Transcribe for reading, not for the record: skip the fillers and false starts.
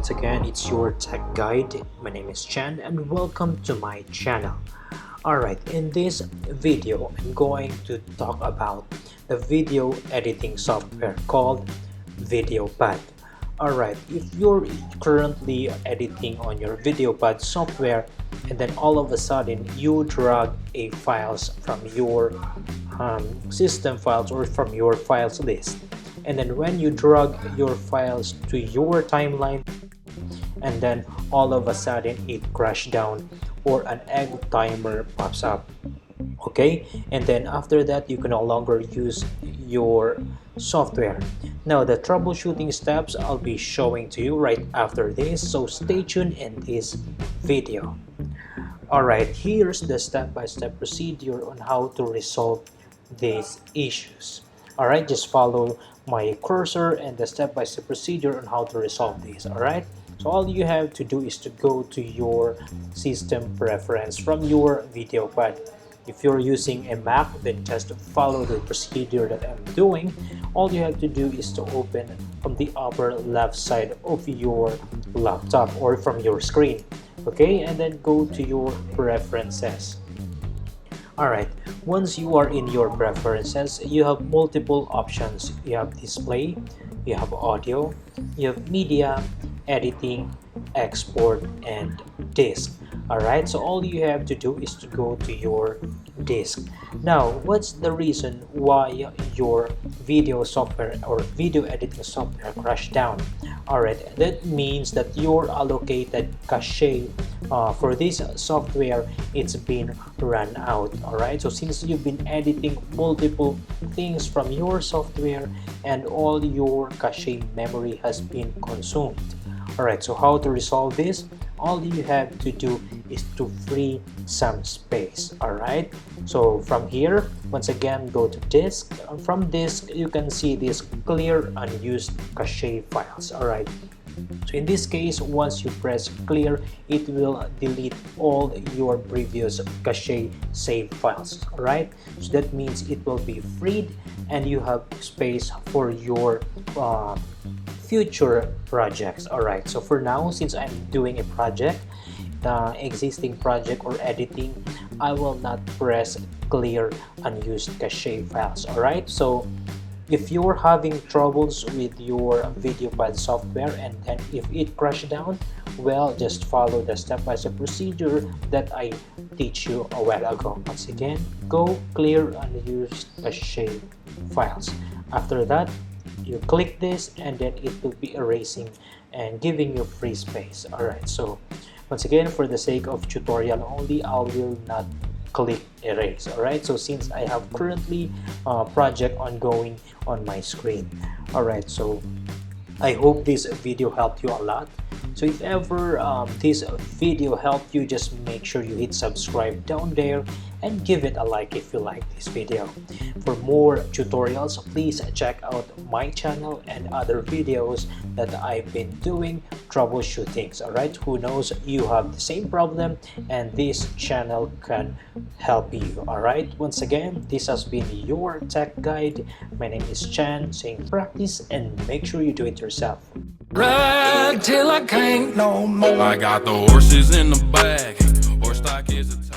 once again, it's your tech guide. My name is Chan and welcome to my channel. Alright, in this video, I'm going to talk about the video editing software called VideoPad. Alright, if you're currently editing on your VideoPad software and then all of a sudden you drag a files from your system files or from your files list, and then when you drag your files to your timeline and then all of a sudden it crashed down or an egg timer pops up, okay, and then after that you can no longer use your software. Now the troubleshooting steps I'll be showing to you right after this, so stay tuned in this video. Alright, here's the step-by-step procedure on how to resolve these issues. Alright, just follow my cursor and the step-by-step procedure on how to resolve this. Alright, so all you have to do is to go to your system preference from your VideoPad. If you're using a Mac, then just follow the procedure that I'm doing. All you have to do is to open from the upper left side of your laptop or from your screen, okay, and then go to your preferences. Alright, once you are in your preferences, you have multiple options. You have display, you have audio, you have media, editing, export, and disk. Alright, so all you have to do is to go to your disk. Now, what's the reason why your video software or video editing software crashed down? Alright, that means that your allocated cache for this software, it's been run out. Alright, so since you've been editing multiple things from your software and all your cache memory has been consumed. Alright, so how to resolve this? All you have to do is to free some space. Alright, so from here, once again, go to disk. From disk, you can see this clear unused cache files. Alright, so in this case, once you press clear, it will delete all your previous cache save files. Alright, so that means it will be freed and you have space for your future projects. Alright, so for now, since I'm doing a project, the existing project or editing, I will not press clear unused cache files. Alright, so if you're having troubles with your VideoPad software and then if it crashed down, well, just follow the step-by-step procedure that I teach you a while ago. Once again, go clear unused cache files. After that, you click this and then it will be erasing and giving you free space. Alright, so once again, for the sake of tutorial only, I will not click erase. Alright, so since I have currently a project ongoing on my screen. Alright, so I hope this video helped you a lot. So if ever this video helped you, just make sure you hit subscribe down there and give it a like if you like this video. For more tutorials, please check out my channel and other videos that I've been doing troubleshootings. Alright, who knows, you have the same problem and this channel can help you. Alright, once again, this has been your tech guide. My name is Chan, saying practice and make sure you do it yourself. Ride till I can't no more. I got the horses in the back, horse stock is a